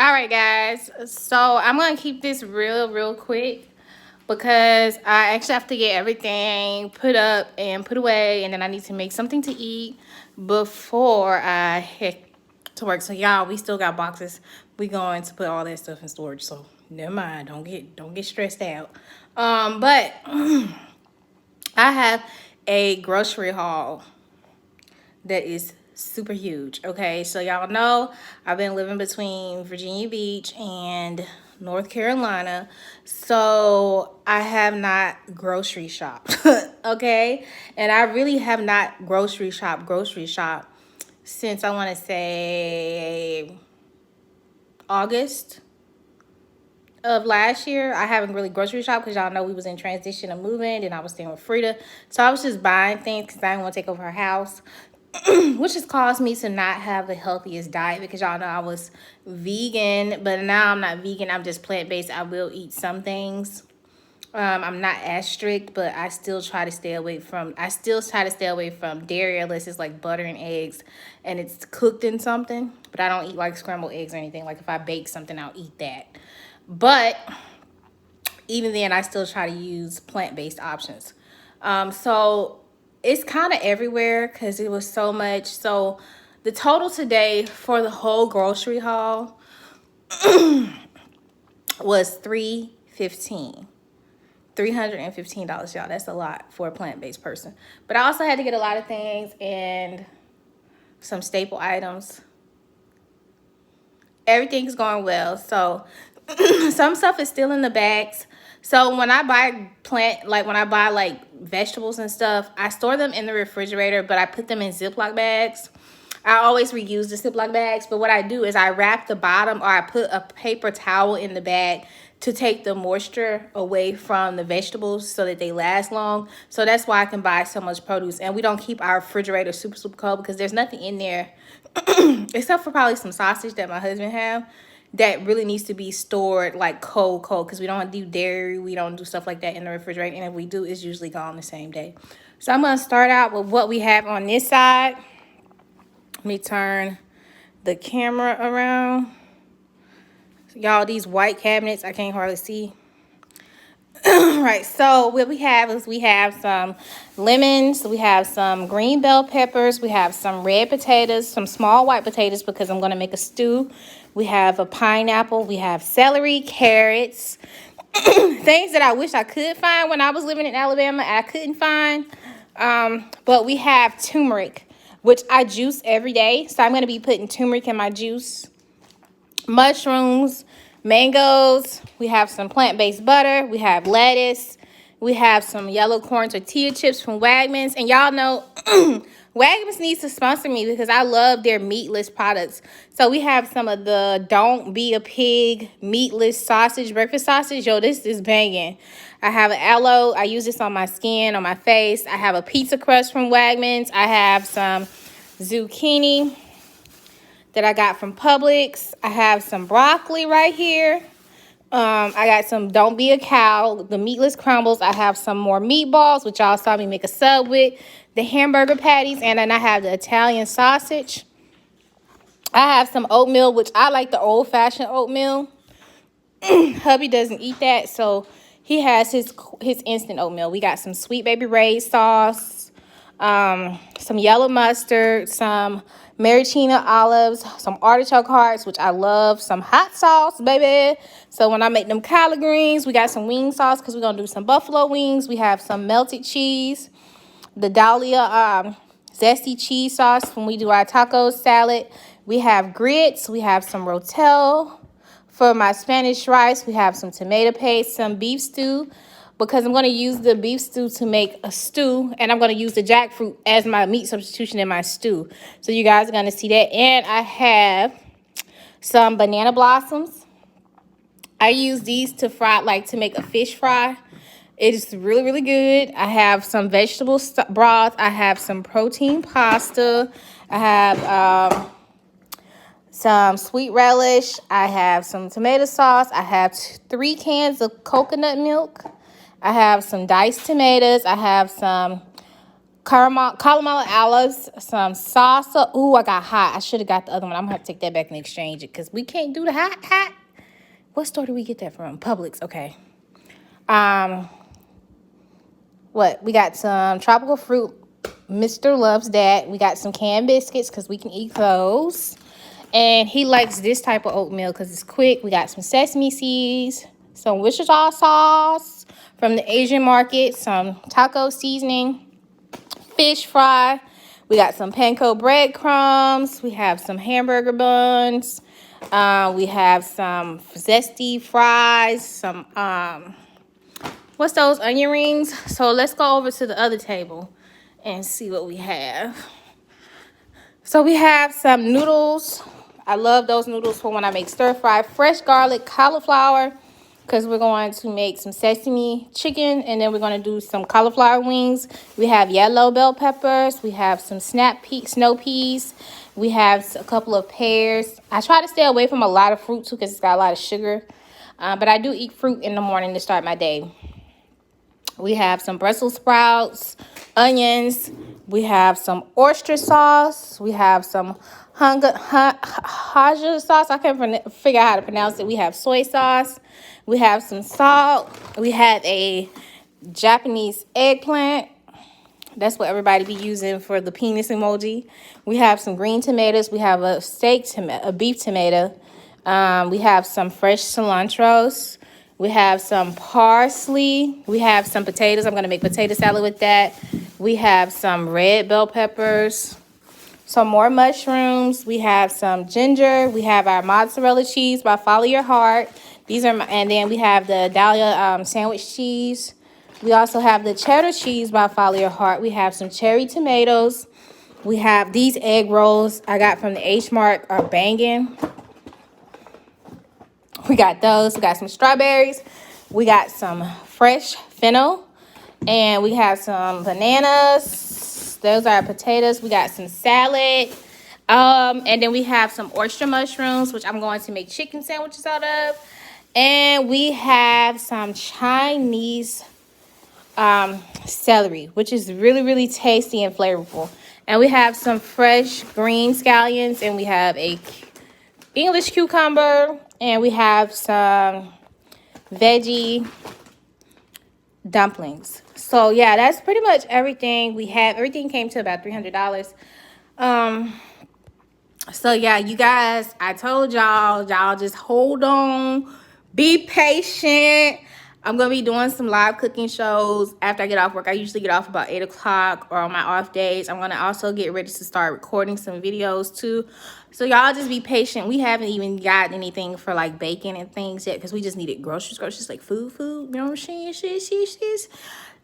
All right, guys. So I'm gonna keep this real quick because I actually have to get everything put up and put away, and then I need to make something to eat before I head to work. So y'all, we still got boxes. We going to put all that stuff in storage. So never mind. Don't get stressed out. But I have a grocery haul that is super huge. Okay, so y'all know I've been living between Virginia Beach and North Carolina, so I have not grocery shopped. Okay, and I really have not grocery shop since I want to say August of last year. I haven't really grocery shopped because y'all know we was in transition of moving and I was staying with Frida, so I was just buying things because I didn't want to take over her house. Which has caused me to not have the healthiest diet because y'all know I was vegan, but now I'm not vegan. I'm just plant-based. I will eat some things. I'm not as strict, but I still try to stay away from dairy unless it's like butter and eggs and it's cooked in something. But I don't eat like scrambled eggs or anything. Like if I bake something, I'll eat that. But even then, I still try to use plant-based options. So it's kind of everywhere because it was so much. So the total today for the whole grocery haul was $315, y'all. That's a lot for a plant-based person. But I also had to get a lot of things and some staple items. Everything's going well. So some stuff is still in the bags. So when I buy vegetables and stuff, I store them in the refrigerator, but I put them in Ziploc bags. I always reuse the Ziploc bags, but what I do is I wrap the bottom or I put a paper towel in the bag to take the moisture away from the vegetables so that they last long. So that's why I can buy so much produce. And we don't keep our refrigerator super cold because there's nothing in there except for probably some sausage that my husband have that really needs to be stored like cold because we don't do dairy, we don't do stuff like that in the refrigerator, and if we do, it's usually gone the same day. So I'm going to start out with what we have on this side. Let me turn the camera around. Y'all, these white cabinets, I can't hardly see. Right, so what we have is we have some lemons, we have some green bell peppers, we have some red potatoes, some small white potatoes because I'm going to make a stew. We have a pineapple, we have celery, carrots, things that I wish I could find when I was living in Alabama. I couldn't find. But we have turmeric, which I juice every day. So I'm going to be putting turmeric in my juice. Mushrooms, mangoes, we have some plant-based butter, we have lettuce, we have some yellow corn tortilla chips from Wagmans. And y'all know Wagmans needs to sponsor me because I love their meatless products. So we have some of the Don't Be a Pig meatless sausage, breakfast sausage. Yo, this is banging. I have an aloe. I use this on my skin, on my face. I have a pizza crust from Wagmans. I have some zucchini that I got from Publix. I have some broccoli right here. I got some Don't Be a Cow, the meatless crumbles. I have some more meatballs, which y'all saw me make a sub with, the hamburger patties, and then I have the Italian sausage. I have some oatmeal, which I like the old-fashioned oatmeal. Hubby doesn't eat that, so he has his instant oatmeal. We got some Sweet Baby Ray's sauce, some yellow mustard, some maraschino olives, some artichoke hearts, which I love, some hot sauce, baby. So when I make them collard greens, we got some wing sauce because we're going to do some buffalo wings. We have some melted cheese, the Dahlia zesty cheese sauce when we do our taco salad. We have grits. We have some rotel. For my Spanish rice, we have some tomato paste, some beef stew, because I'm going to use the beef stew to make a stew, and I'm going to use the jackfruit as my meat substitution in my stew. So you guys are going to see that. And I have some banana blossoms. I use these to fry, like to make a fish fry. It is really good. I have some vegetable broth. I have some protein pasta. I have some sweet relish. I have some tomato sauce. I have 3 cans of coconut milk. I have some diced tomatoes. I have some caramel olives, some salsa. Ooh, I got hot. I should have got the other one. I'm gonna have to take that back and exchange it because we can't do the hot. What store do we get that from? Publix. Okay. What? We got some tropical fruit. Mr. loves that. We got some canned biscuits because we can eat those. And he likes this type of oatmeal because it's quick. We got some sesame seeds, some Worcestershire sauce from the Asian market, some taco seasoning, fish fry. We got some panko breadcrumbs. We have some hamburger buns. We have some zesty fries, some, what's those, onion rings? So let's go over to the other table and see what we have. So we have some noodles. I love those noodles for when I make stir fry. Fresh garlic, cauliflower, because we're going to make some sesame chicken, and then we're going to do some cauliflower wings. We have yellow bell peppers. We have some snow peas. We have a couple of pears. I try to stay away from a lot of fruit too because it's got a lot of sugar. But I do eat fruit in the morning to start my day. We have some Brussels sprouts, onions. We have some oyster sauce. We have some Haja sauce. I can't figure out how to pronounce it. We have soy sauce. We have some salt. We have a Japanese eggplant. That's what everybody be using for the penis emoji. We have some green tomatoes. We have a beef tomato. We have some fresh cilantros. We have some parsley. We have some potatoes. I'm going to make potato salad with that. We have some red bell peppers. Some more mushrooms. We have some ginger. We have our mozzarella cheese by Follow Your Heart. And then we have the Dahlia sandwich cheese. We also have the cheddar cheese by Follow Your Heart. We have some cherry tomatoes. We have these egg rolls I got from the H Mart are banging. We got those. We got some strawberries. We got some fresh fennel. And we have some bananas. Those are potatoes. We got some salad. And then we have some oyster mushrooms, which I'm going to make chicken sandwiches out of. And we have some Chinese celery, which is really, really tasty and flavorful. And we have some fresh green scallions. And we have a English cucumber. And we have some veggie dumplings. So yeah, that's pretty much everything we have. Everything came to about $300. So yeah, you guys, I told y'all just hold on, be patient. I'm gonna be doing some live cooking shows after I get off work. I usually get off about 8 o'clock or on my off days. I'm gonna also get ready to start recording some videos too. So y'all just be patient. We haven't even got anything for like baking and things yet because we just needed groceries like food, you know what I'm saying? Shit.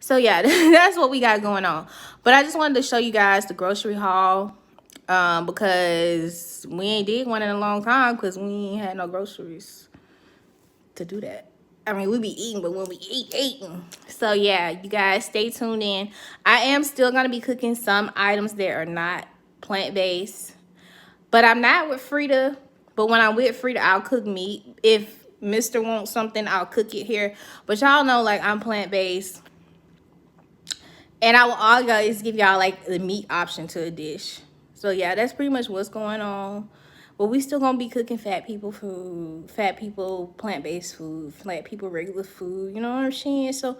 So yeah, that's what we got going on. But I just wanted to show you guys the grocery haul because we ain't did one in a long time because we ain't had no groceries to do that. I mean, we be eating, but when we eating. So yeah, you guys stay tuned in. I am still gonna be cooking some items that are not plant-based. But I'm not with Frida. But when I'm with Frida, I'll cook meat. If Mr. wants something, I'll cook it here. But y'all know, like, I'm plant-based. And I will always give y'all, like, the meat option to a dish. So, yeah, that's pretty much what's going on. But we still going to be cooking fat people food. Fat people plant-based food. Fat people regular food. You know what I'm saying? So,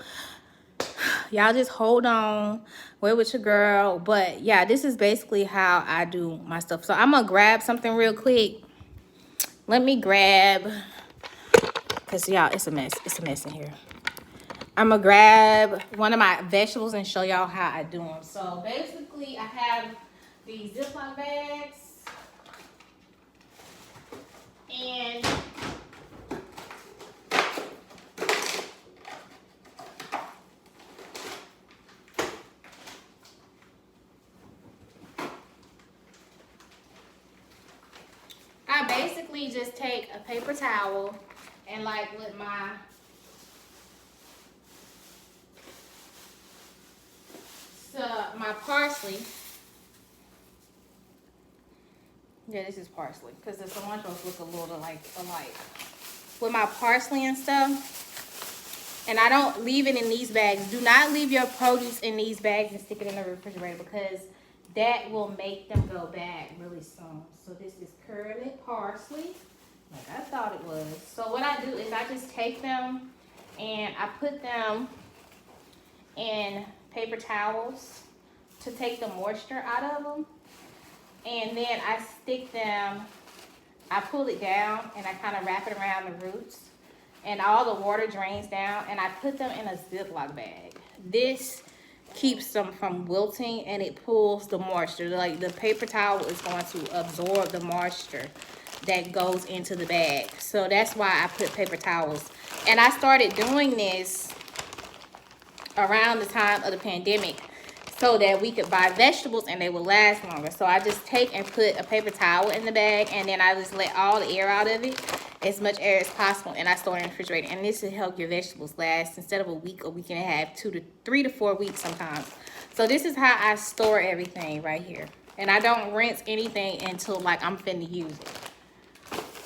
y'all just hold on. Wait with your girl. But yeah, this is basically how I do my stuff. So I'm gonna grab something real quick. Let me grab, because y'all, it's a mess in here. I'm gonna grab one of my vegetables and show y'all how I do them. So basically I have these Ziploc bags and I basically just take a paper towel and like with my parsley. Yeah, this is parsley because the cilantros look a little alike. With my parsley and stuff, And I don't leave it in these bags. Do not leave your produce in these bags and stick it in the refrigerator, because that will make them go bad really soon. So this is curly parsley, like I thought it was. So what I do is I just take them and I put them in paper towels to take the moisture out of them. And then I stick them, I pull it down and I kind of wrap it around the roots. And all the water drains down, and I put them in a Ziploc bag. This keeps them from wilting, and it pulls the moisture. Like, the paper towel is going to absorb the moisture that goes into the bag. So that's why I put paper towels. And I started doing this around the time of the pandemic so that we could buy vegetables and they would last longer. So I just take and put a paper towel in the bag, and then I just let all the air out of it, as much air as possible, and I store it in the refrigerator. And this will help your vegetables last instead of a week and a half, 3 to 4 weeks sometimes. So this is how I store everything right here. And I don't rinse anything until like I'm finna use it.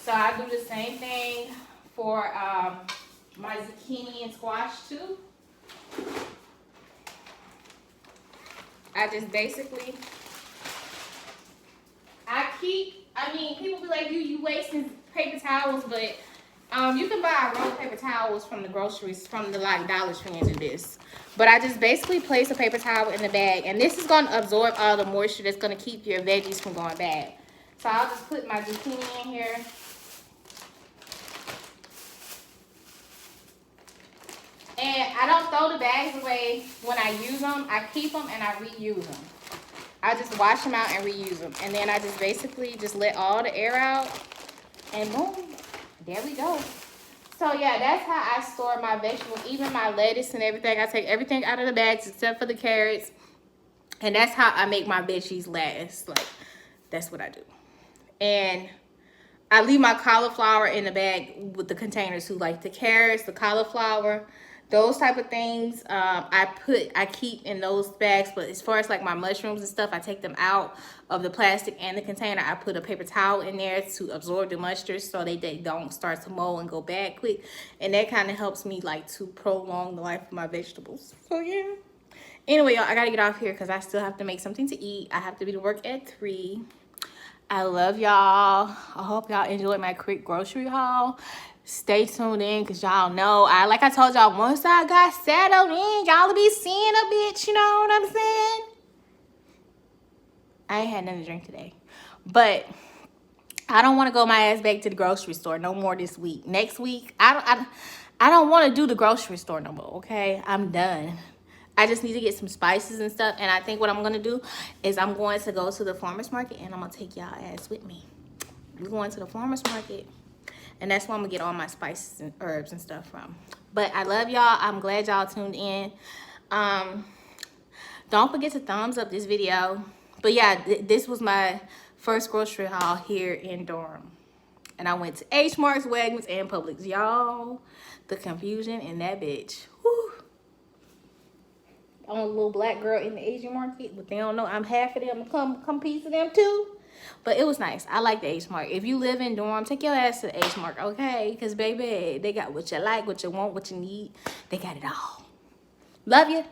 So I do the same thing for my zucchini and squash too. I just basically, people be like, you wasting paper towels, but you can buy roll paper towels from the groceries, from the like Dollar Tree, and do this. But I just basically place a paper towel in the bag, and this is going to absorb all the moisture that's going to keep your veggies from going bad. So I'll just put my zucchini in here. And I don't throw the bags away when I use them. I keep them and I reuse them. I just wash them out and reuse them. And then I just basically just let all the air out. And boom, there we go. So yeah, that's how I store my vegetables. Even my lettuce and everything. I take everything out of the bags except for the carrots. And that's how I make my veggies last. Like, that's what I do. And I leave my cauliflower in the bag with the containers too. Like the carrots, the cauliflower, those type of things, I keep in those bags. But as far as like my mushrooms and stuff, I take them out of the plastic and the container. I put a paper towel in there to absorb the moisture so they don't start to mold and go bad quick. And that kind of helps me like to prolong the life of my vegetables. So yeah. Anyway, y'all, I gotta get off here because I still have to make something to eat. I have to be to work at 3. I love y'all. I hope y'all enjoyed my quick grocery haul. Stay tuned in because y'all know, like I told y'all, once I got settled in, y'all will be seeing a bitch, you know what I'm saying? I ain't had nothing to drink today. But I don't want to go my ass back to the grocery store no more this week. Next week, I don't want to do the grocery store no more, okay? I'm done. I just need to get some spices and stuff. And I think what I'm going to do is I'm going to go to the farmer's market and I'm going to take y'all ass with me. We're going to the farmer's market. And that's where I'm going to get all my spices and herbs and stuff from. But I love y'all. I'm glad y'all tuned in. Don't forget to thumbs up this video. But yeah, this was my first grocery haul here in Durham. And I went to H Mart's, Wagmans, and Publix. Y'all, the confusion in that bitch. Whew. I'm a little black girl in the Asian market, but they don't know I'm half of them. Come piece of them too. But it was nice. I like the H Mart. If you live in Durham, take your ass to the H Mart, okay? Because, baby, they got what you like, what you want, what you need. They got it all. Love you.